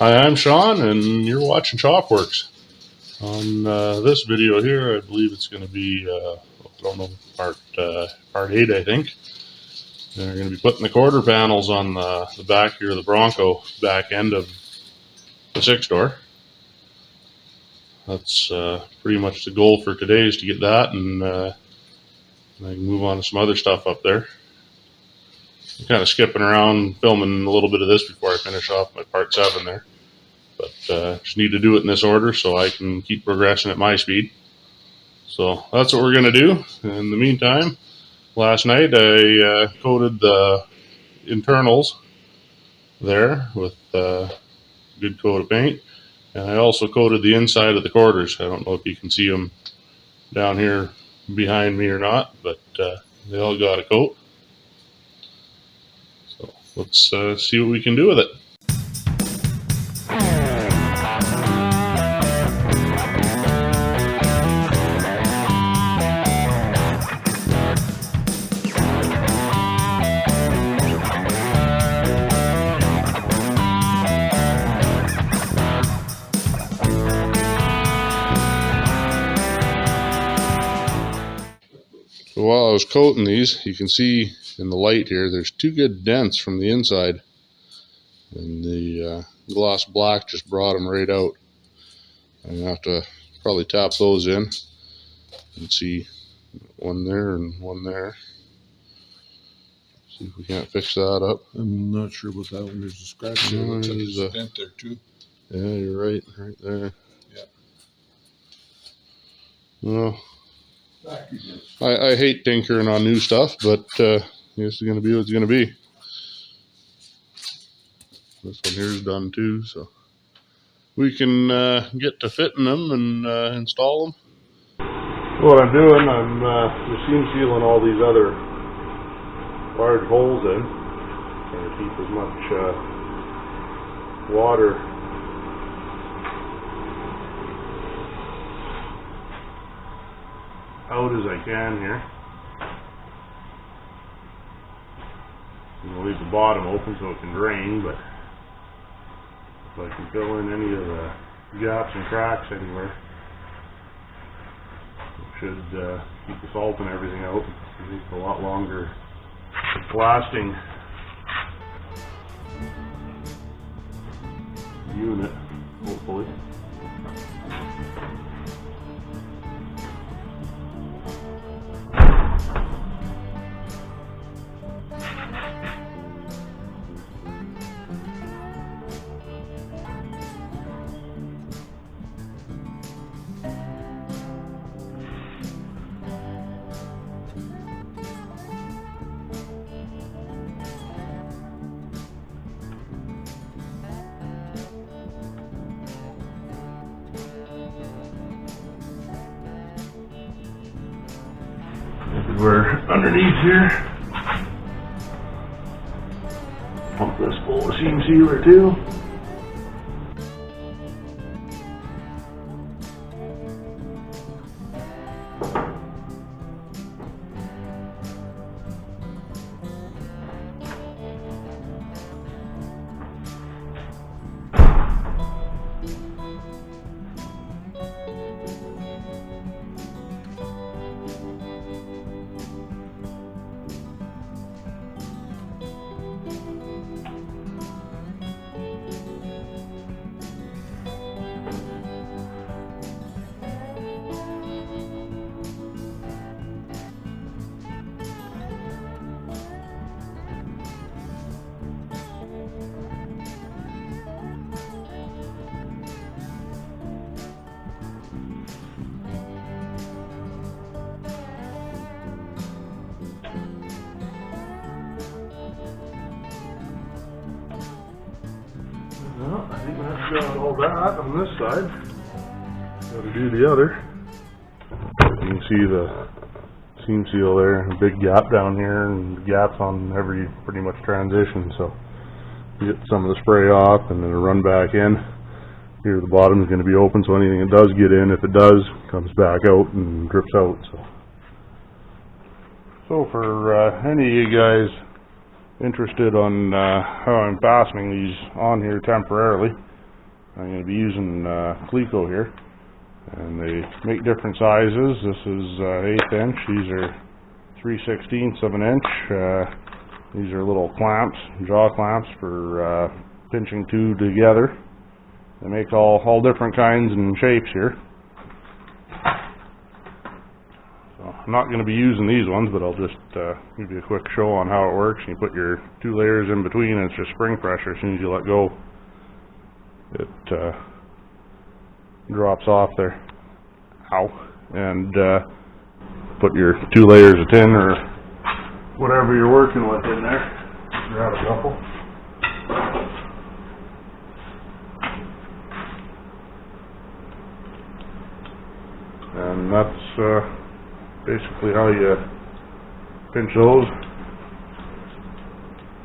Hi, I'm Sean, and you're watching Shopworx. On this video here, I believe it's going to be, I don't know, part 8, I think. They're going to be putting the quarter panels on the back here of the Bronco, back end of the 6-door. That's pretty much the goal for today, is to get that, and I can move on to some other stuff up there. I'm kind of skipping around, filming a little bit of this before I finish off my part 7 there. But just need to do it in this order so I can keep progressing at my speed. So that's what we're going to do. In the meantime, last night I coated the internals there with a good coat of paint. And I also coated the inside of the quarters. I don't know if you can see them down here behind me or not, but they all got a coat. So let's see what we can do with it. So while I was coating these, you can see in the light here, there's 2 good dents from the inside, and the gloss black just brought them right out. I'm gonna have to probably tap those in and see one there and one there. See if we can't fix that up. I'm not sure about that one. There's a scratch there. Looks like there's a dent there too. Yeah, you're right there. Yeah. Well, I hate tinkering on new stuff, but this is going to be what it's going to be. This one here is done too, so we can get to fitting them and install them. What I'm doing, I'm machine sealing all these other large holes in, trying to keep as much water out as I can here. I'm going to leave the bottom open so it can drain, but if I can fill in any of the gaps and cracks anywhere, it should keep the salt and everything out. It makes it a lot longer lasting unit, hopefully. We're underneath here. Pump this full of seam sealer too. Well, I think that's got all that on this side. Got to do the other. You can see the seam seal there, a big gap down here, and gaps on every pretty much transition. So you get some of the spray off, and then it'll run back in. Here the bottom is going to be open, so anything that does get in, if it does, comes back out and drips out. So for any of you guys interested on how I'm fastening these on here temporarily, I'm going to be using Cleco here, and they make different sizes. This is 1/8 inch. These are 3/16 of an inch. These are little clamps, jaw clamps for pinching two together. They make all different kinds and shapes here. So I'm not going to be using these ones, but I'll just give you a quick show on how it works. You put your 2 layers in between, and it's just spring pressure. As soon as you let go, it drops off there. Ow. And put your 2 layers of tin or whatever you're working with in there. Grab a couple. And that's basically how you pinch those.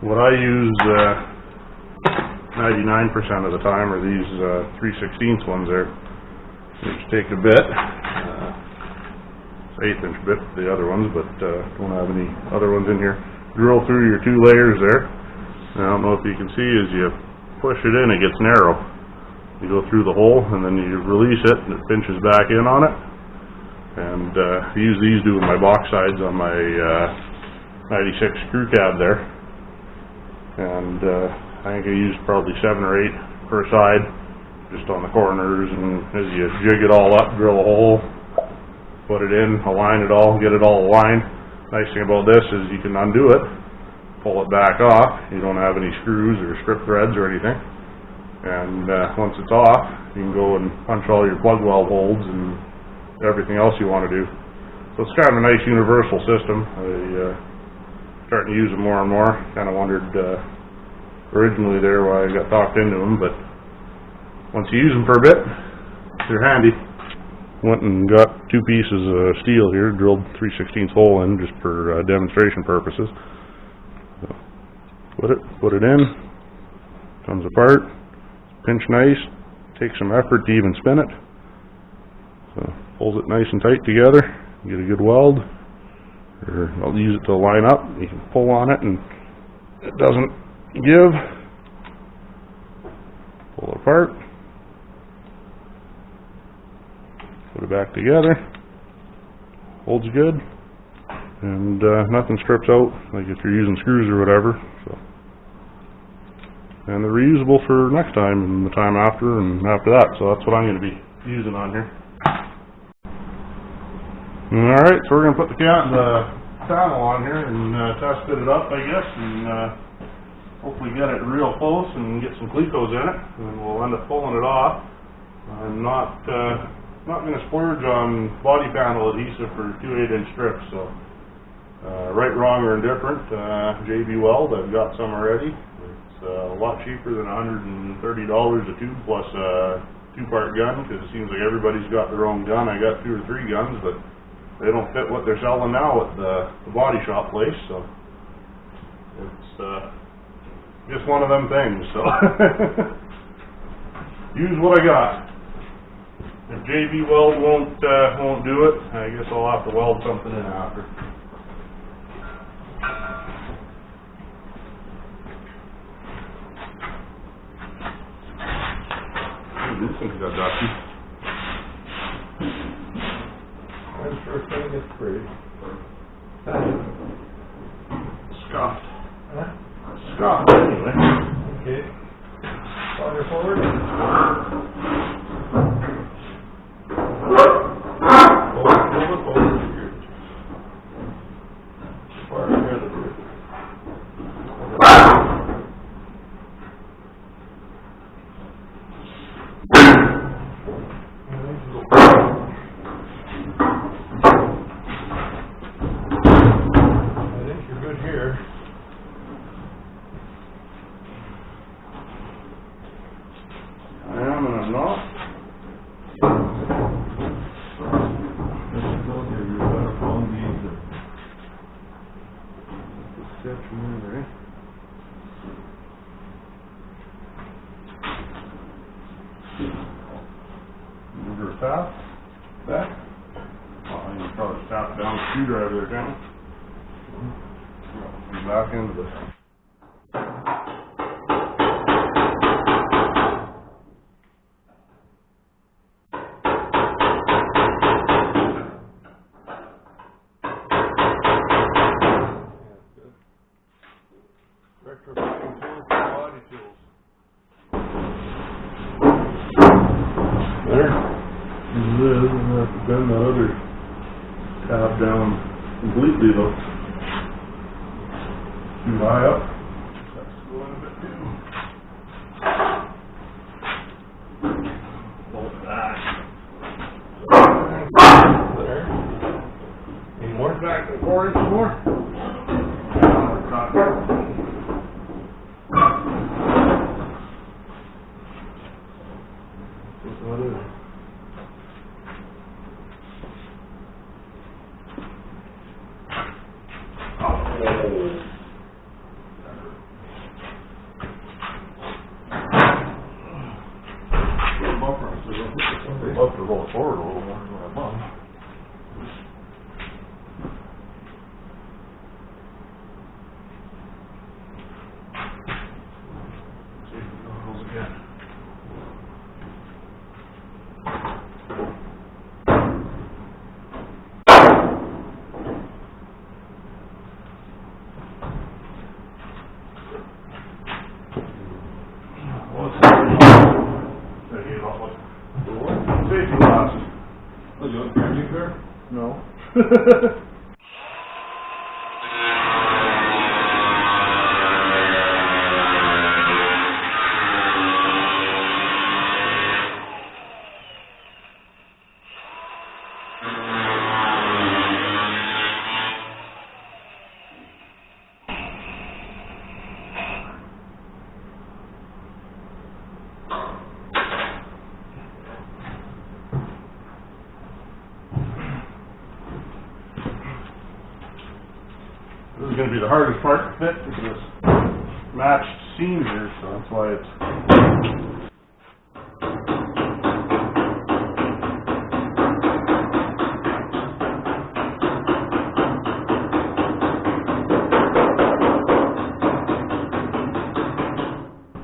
What I use 99% of the time are these 3/16 ones there. You just take a bit, 1/8 inch bit for the other ones, but don't have any other ones in here. Drill through your 2 layers there. I don't know if you can see, as you push it in, it gets narrow. You go through the hole, and then you release it, and it pinches back in on it. And I use these doing my box sides on my 96 screw cab there. And I think I used probably 7 or 8 per side, just on the corners. And as you jig it all up, drill a hole, put it in, align it all, get it all aligned. Nice thing about this is you can undo it, pull it back off. You don't have any screws or strip threads or anything. And once it's off, you can go and punch all your plug weld holes and everything else you want to do. So it's kind of a nice universal system. I'm starting to use them more and more. Kind of wondered originally there why I got talked into them, but once you use them for a bit, they're handy. Went and got 2 pieces of steel here, drilled 3/16 hole in just for demonstration purposes. So put it in, comes apart, pinch nice, takes some effort to even spin it. So pulls it nice and tight together, get a good weld, or I'll use it to line up. You can pull on it and it doesn't give. Pull it apart, put it back together, holds good, and nothing strips out like if you're using screws or whatever. So, and they're reusable for next time and the time after and after that. So that's what I'm going to be using on here. Alright, so we're going to put the panel on here and test fit it up, I guess, and hopefully get it real close and get some Clecos in it, and then we'll end up pulling it off. I'm not going to splurge on body panel adhesive for 2 8-inch strips, so right, wrong, or indifferent, JB Weld, I've got some already. It's a lot cheaper than $130 a tube plus a 2-part gun, because it seems like everybody's got their own gun. I got 2 or 3 guns, but they don't fit what they're selling now at the body shop place, so it's just one of them things. So use what I got. If JB Weld won't do it, I guess I'll have to weld something in after. Ooh, this thing's got dusty. I'm sure thing is pretty. Scuffed. Huh? Scuffed, anyway. Okay. Farther forward. Hold it. Far together. Back. Oh, I can probably tap down the screwdriver there, can I? Come back into this. bend that other tab down completely though. Too high up. That's going a bit too. Bolt that. There. Any more? Back to 4 inches more. Love to roll it forward a little more than what I'm on. See if it goes again. Safety glasses. Oh, you want a new pair? No. This is going to be the hardest part to fit is this matched seam here, so that's why it's...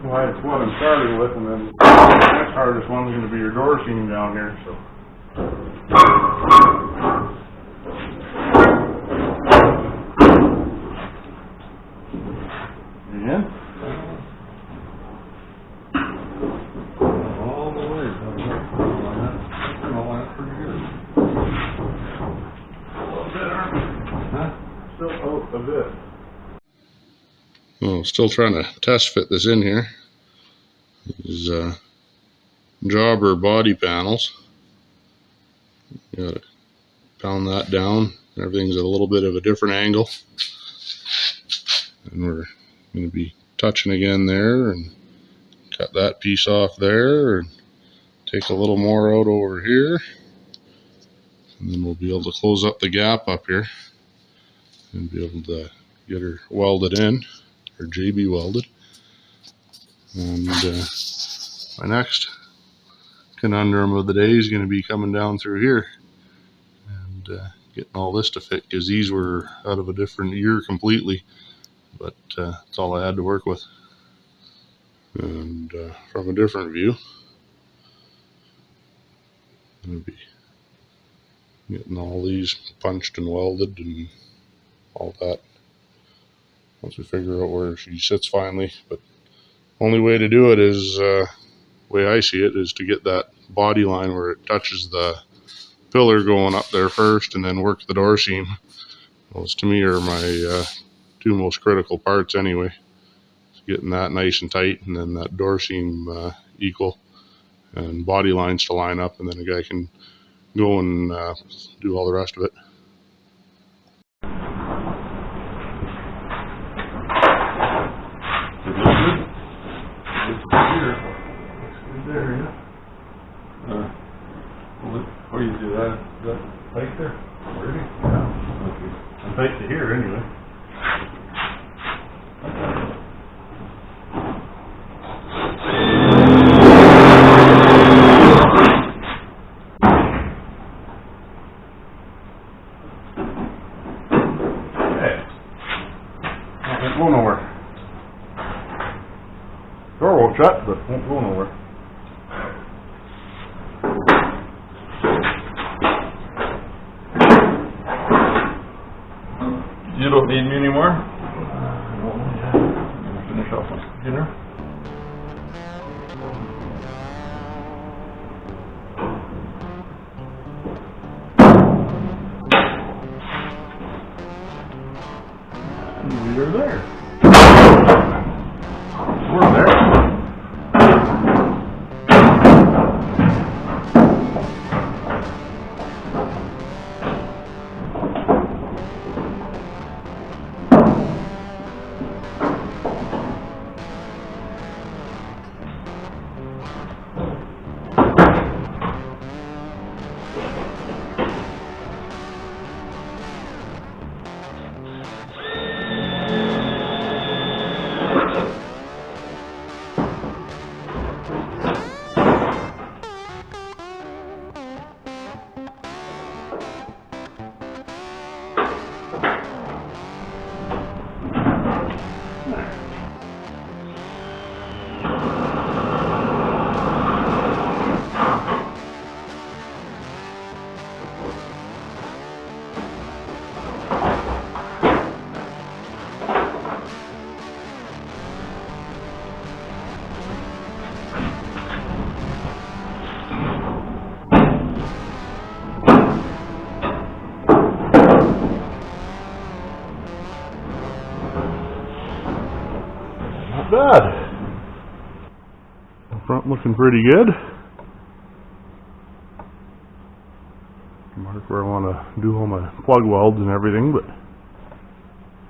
why it's what I'm starting with, and then the next hardest one is going to be your door seam down here, so... Again? All the way. That's pretty good. A little bit, aren't we? Huh? Still out a bit. Well, still trying to test fit this in here. These jobber body panels. You gotta pound that down. Everything's at a little bit of a different angle. And we're going to be touching again there and cut that piece off there and take a little more out over here, and then we'll be able to close up the gap up here and be able to get her welded in, or JB welded. And my next conundrum of the day is going to be coming down through here and getting all this to fit, because these were out of a different year completely. But that's all I had to work with. And from a different view, I'm going to be getting all these punched and welded and all that once we figure out where she sits finally. But only way to do it is, the way I see it, is to get that body line where it touches the pillar going up there first, and then work the door seam. Those to me are my two most critical parts anyway. Just getting that nice and tight, and then that door seam equal, and body lines to line up, and then a guy can go and do all the rest of it. What do you do that? Is that tight there? Really? Yeah. Okay. I'm tight to here anyway. Won't go nowhere. Door won't shut, but won't go nowhere. You don't need me anymore? No, yeah. I'm gonna finish off my dinner. We're there. We're there. Bad. The front looking pretty good. Mark where I want to do all my plug welds and everything, but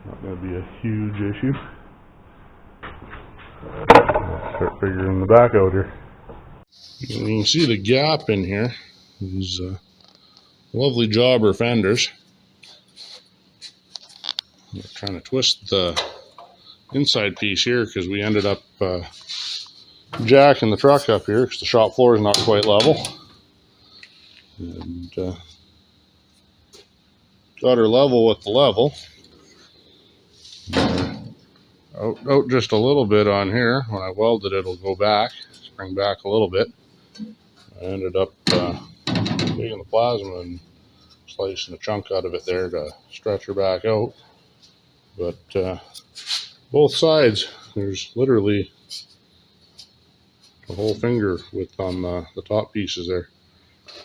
not going to be a huge issue. I'll start figuring the back out here. You can see the gap in here. These lovely jobber fenders. I'm trying to twist the inside piece here because we ended up jacking the truck up here because the shop floor is not quite level, and got her level with the level. Out just a little bit on here. When I weld it, it'll go back, spring back a little bit. I ended up taking the plasma and slicing a chunk out of it there to stretch her back out. But both sides, there's literally a whole finger width on the top pieces there.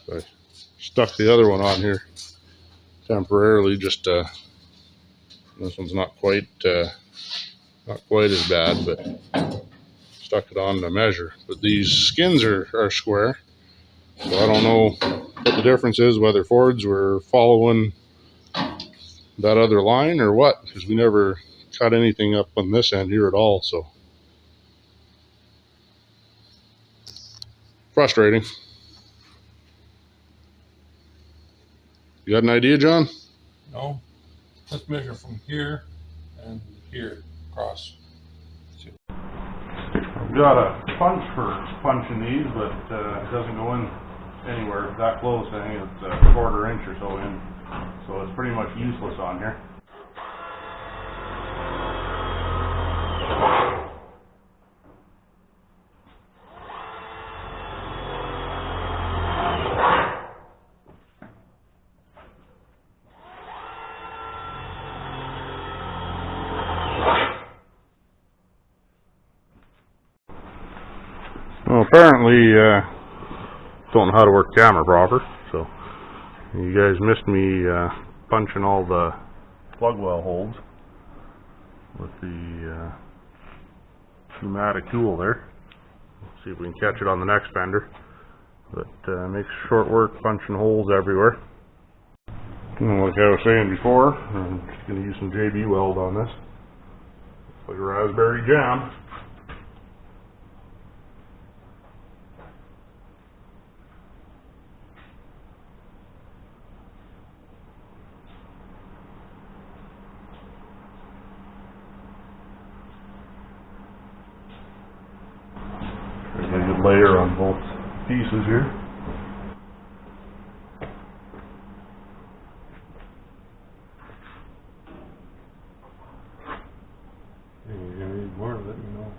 So I stuck the other one on here temporarily, just this one's not quite as bad, but stuck it on to measure. But these skins are square, so I don't know what the difference is, whether Fords were following that other line or what, because we never cut anything up on this end here at all. So frustrating. You got an idea, John? No, let's measure from here and here across. I've got a punch for punching these, but it doesn't go in anywhere that close. I think it's a 1/4 inch or so in, so it's pretty much useless on here. Well, apparently, don't know how to work the camera proper, so you guys missed me punching all the plug well holes with the pneumatic tool there. Let's see if we can catch it on the next fender. But makes short work punching holes everywhere. And like I was saying before, I'm just going to use some JB weld on this. Looks like a raspberry jam. Get a good layer on both pieces here. If you're gonna need more, let me know.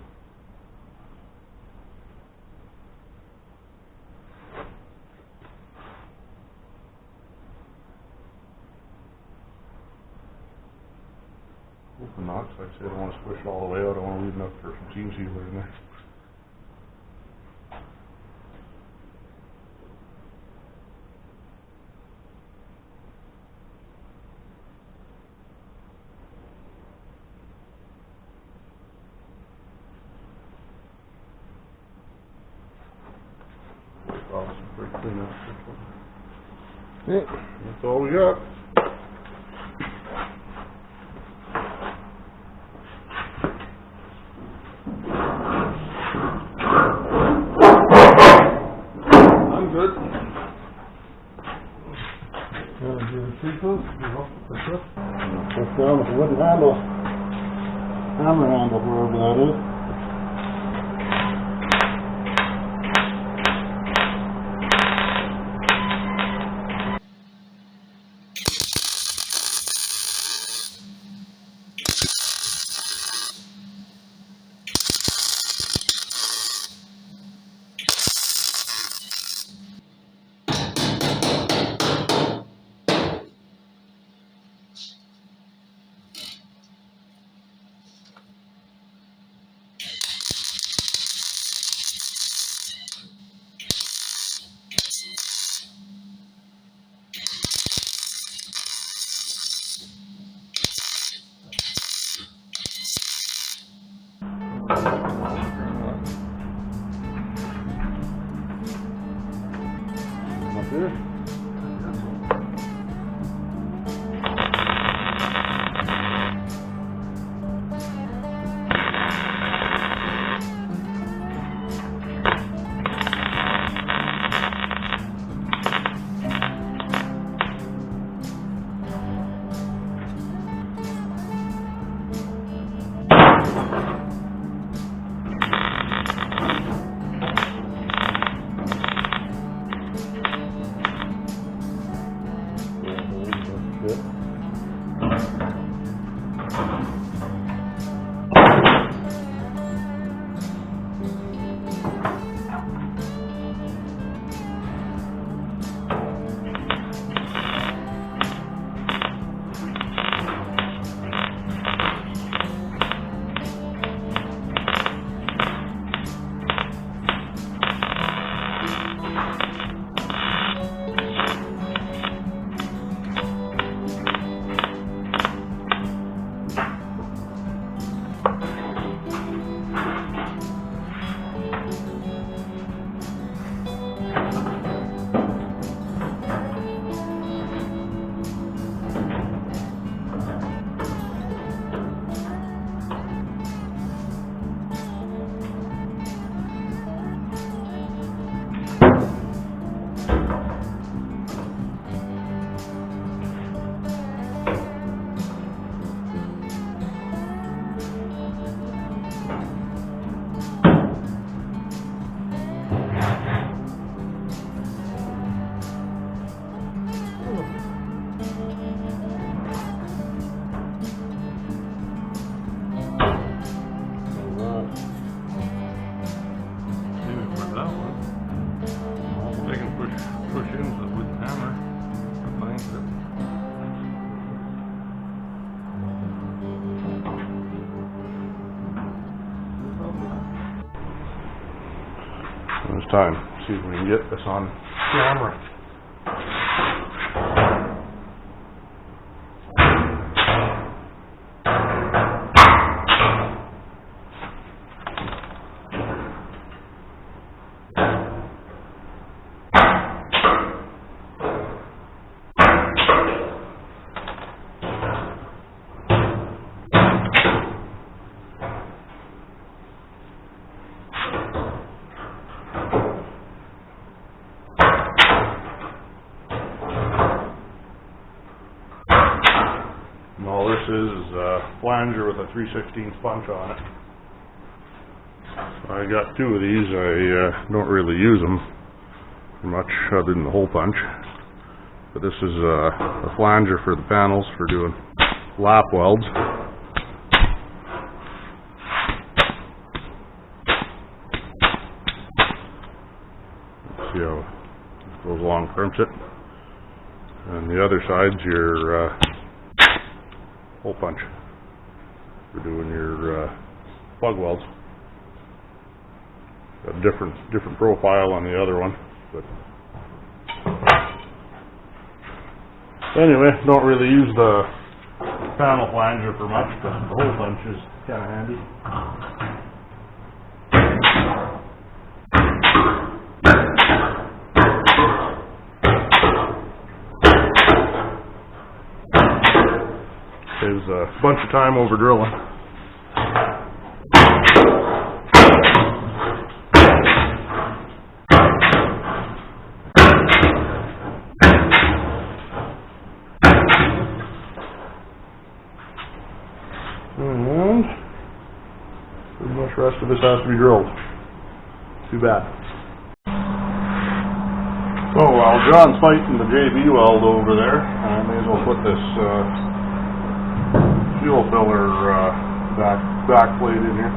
Open knots, like I said, I don't want to squish it all the way out. I want to leave enough for some seam sealer in there. off pretty clean up. Okay, that's all we got. I'm good. Do the Clecos, that's it. Just down with the wooden handle, hammer handle, wherever that is. Up here. It's time. See if we can get this on camera. And all this is a flanger with a 3/16 punch on it. I got two of these. I don't really use them for much other than the hole punch. But this is a flanger for the panels for doing lap welds. See how it goes along, crimps it. And the other side's your hole punch for doing your plug welds. Got a different profile on the other one, but anyway, don't really use the panel flanger for much, but the hole punch is kind of handy. Saves a bunch of time over drilling. And pretty much the rest of this has to be drilled. Too bad. So while John's fighting the JB weld over there, I may as well put this fuel filler back plate in here.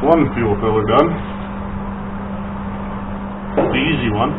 One fuel filler done. The easy one.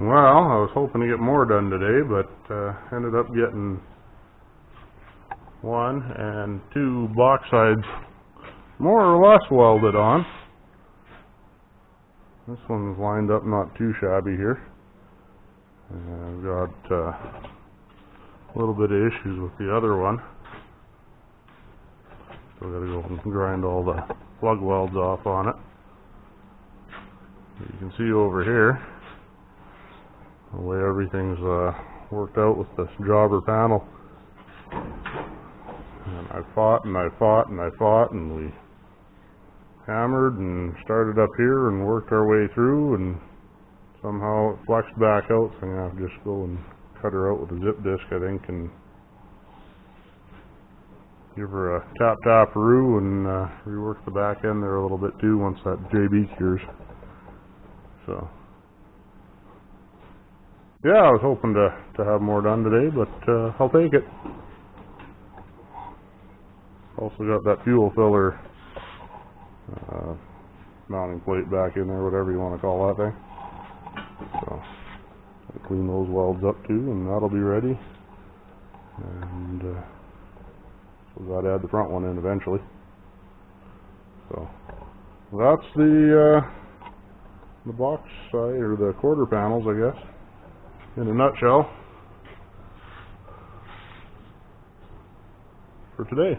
Well, I was hoping to get more done today, but ended up getting one and two box sides more or less welded on. This one's lined up not too shabby here. I've got a little bit of issues with the other one. So I've got to go and grind all the plug welds off on it. You can see over here the way everything's worked out with this jobber panel. And I fought and I fought and I fought, and we hammered and started up here and worked our way through, and somehow it flexed back out, so I'm going to have to just go and cut her out with a zip disc, I think, and give her a tap-roo and rework the back end there a little bit too once that JB cures. So yeah, I was hoping to have more done today, but I'll take it. Also got that fuel filler mounting plate back in there, whatever you want to call that thing. So I'll clean those welds up too, and that'll be ready. And we've got to add the front one in eventually. So that's the box side, or the quarter panels, I guess, in a nutshell for today.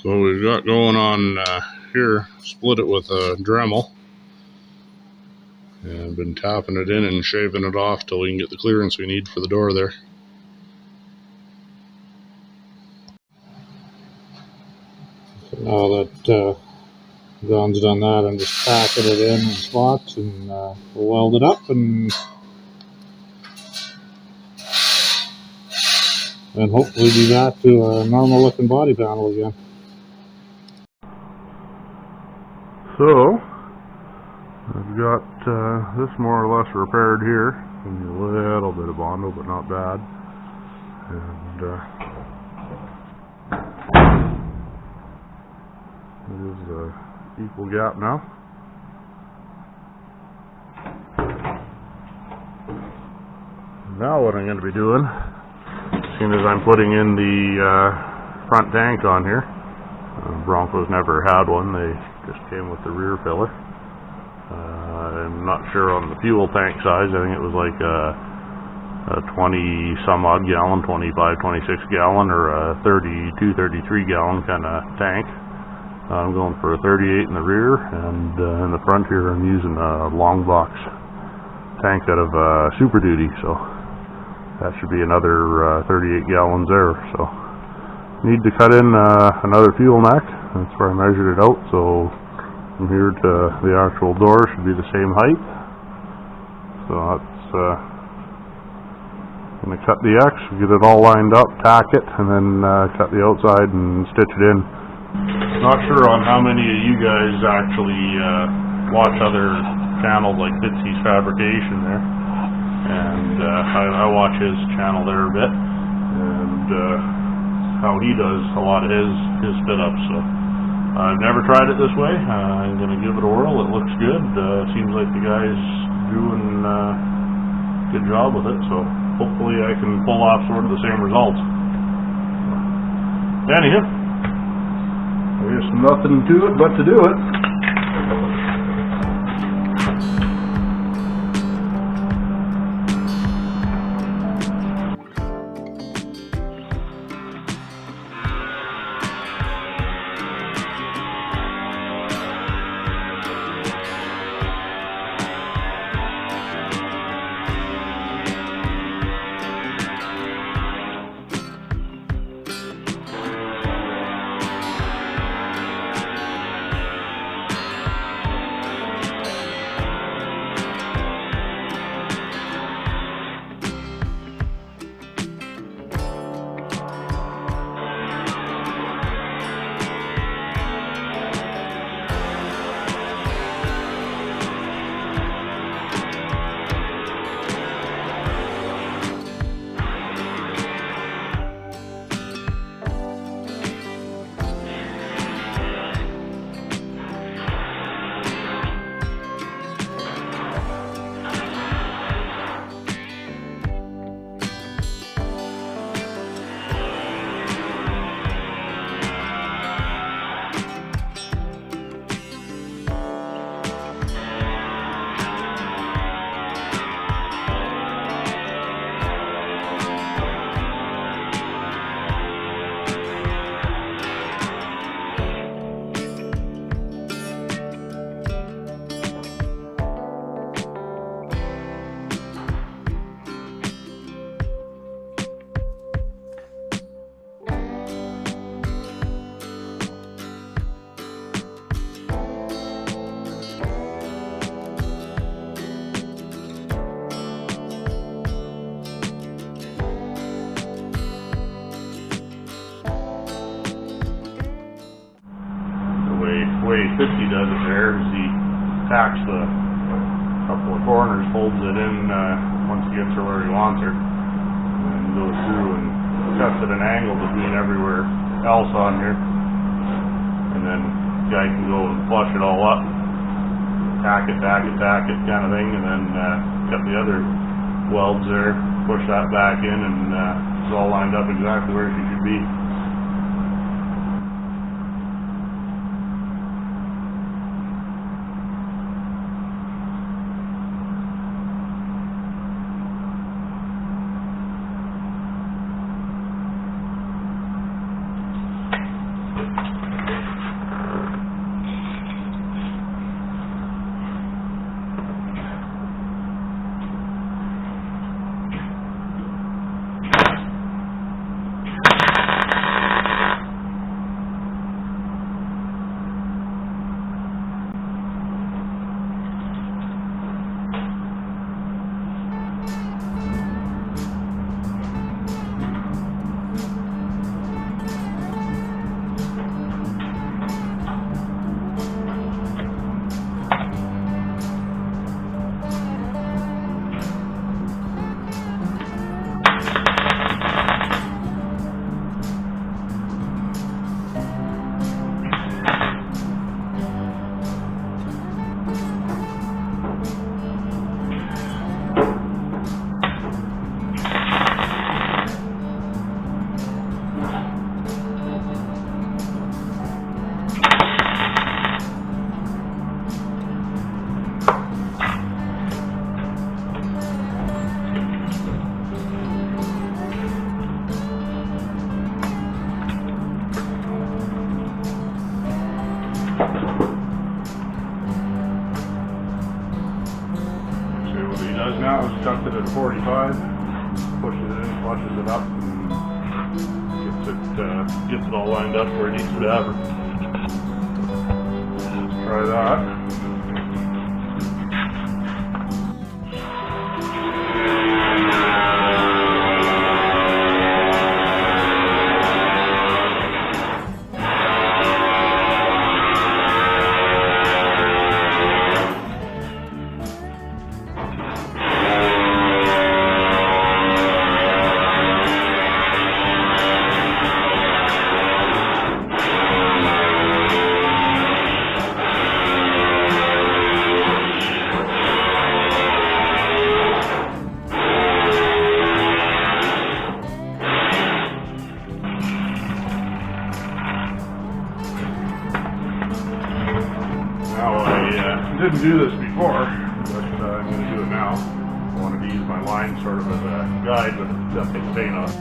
So what we've got going on here, split it with a Dremel. And been tapping it in and shaving it off till we can get the clearance we need for the door there. Now that John's done that, I'm just packing it in spots, and we'll weld it up and hopefully be back to a normal looking body panel again. So, I've got this more or less repaired here. And a little bit of Bondo, but not bad. And it is an equal gap now. Now what I'm going to be doing, seeing as I'm putting in the front tank on here, Broncos never had one, they just came with the rear filler. I'm not sure on the fuel tank size. I think it was like a 20 some odd gallon, 25, 26 gallon, or a 32, 33 gallon kind of tank. I'm going for a 38 in the rear, and in the front here I'm using a long box tank out of Super Duty, so that should be another 38 gallons there. So need to cut in another fuel neck. That's where I measured it out, so from here to the actual door should be the same height. So that's going to cut the X, get it all lined up, tack it, and then cut the outside and stitch it in. Not sure on how many of you guys actually watch other channels like Bitsy's Fabrication there, and I watch his channel there a bit, and how he does a lot of his fit-ups. So I've never tried it this way. I'm going to give it a whirl. It looks good. Seems like the guy's doing a good job with it, so hopefully I can pull off sort of the same results. Anyhow, there's nothing to it but to do it. Way 50 does it there is he tacks the couple of corners, holds it in once he gets her where he wants her, and goes through and cuts at an angle between everywhere else on here, and then the guy can go and flush it all up, tack it kind of thing, and then cut the other welds there, push that back in, and it's all lined up exactly where she should be. See what he does now is cuts it at 45, pushes it in, flushes it up, and gets it all lined up where it needs to have. Let's try that. Didn't do this before, but I'm going to do it now. I wanted to use my line sort of as a guide, but it's got the stain on it.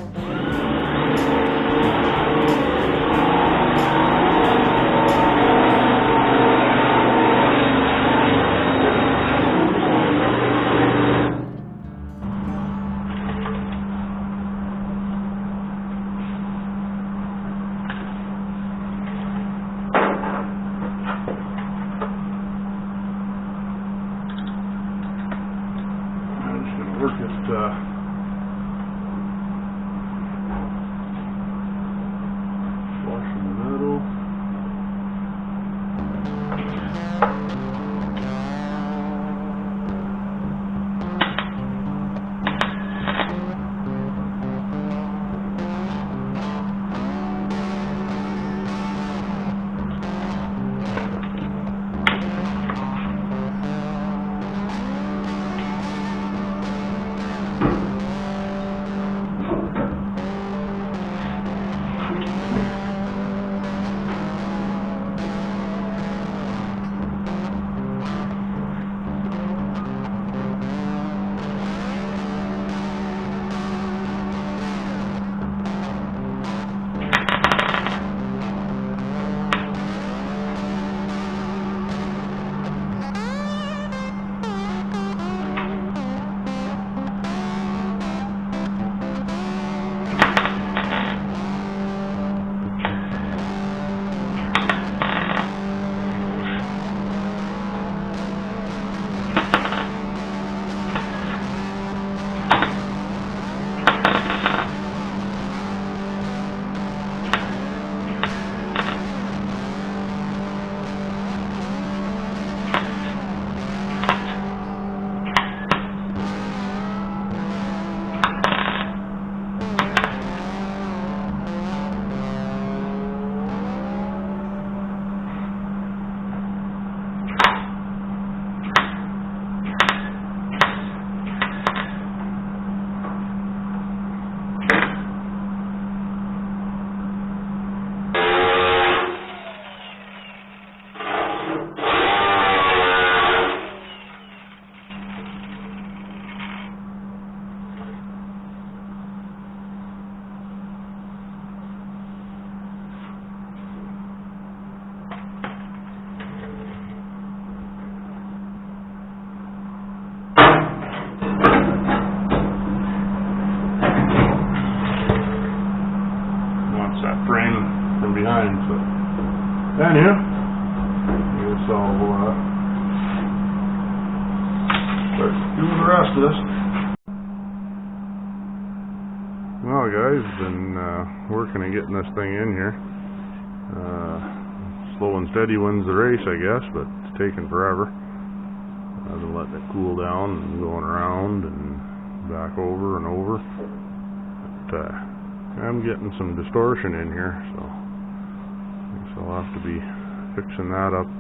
Work it flush in the middle. From behind, so anyhow, I guess I'll start doing the rest of this. Well, guys, been working and getting this thing in here. Slow and steady wins the race, I guess, but it's taking forever. I've been letting it cool down and going around and back over and over. But, I'm getting some distortion in here, so I guess I'll have to be fixing that up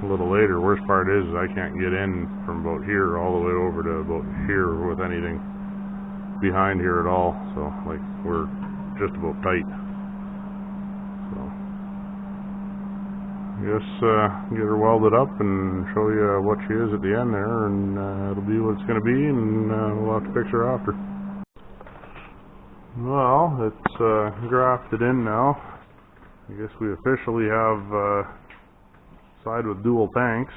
a little later. Worst part is I can't get in from about here all the way over to about here with anything behind here at all, so like we're just about tight. So I guess get her welded up and show you what she is at the end there, and it'll be what it's going to be, and we'll have to fix her after. Well, it's grafted in now. I guess we officially have side with dual tanks.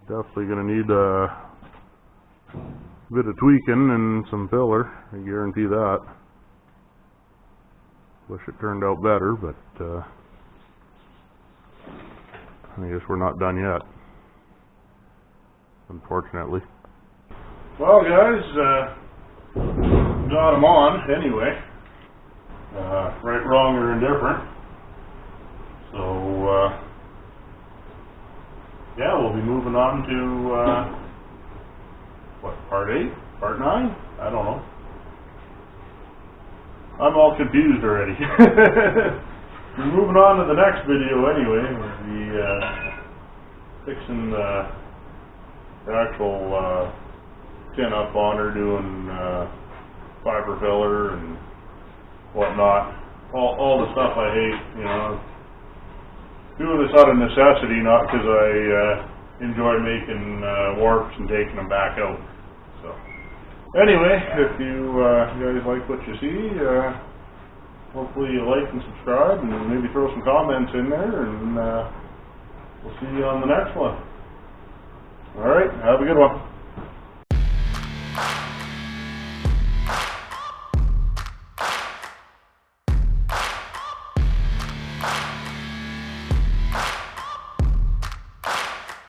Definitely going to need a bit of tweaking and some filler, I guarantee that. Wish it turned out better, but I guess we're not done yet, unfortunately. Well guys, got them on anyway. Right, wrong, or indifferent. So, yeah, we'll be moving on to, what, part 8? Part 9? I don't know. I'm all confused already. We're moving on to the next video anyway. We'll be fixing the actual tin up on her, doing fiber filler and whatnot. All the stuff I hate, you know. Doing this out of necessity, not because I enjoy making warps and taking them back out. So, anyway, if you guys like what you see, hopefully you like and subscribe, and maybe throw some comments in there, and we'll see you on the next one. Alright, have a good one.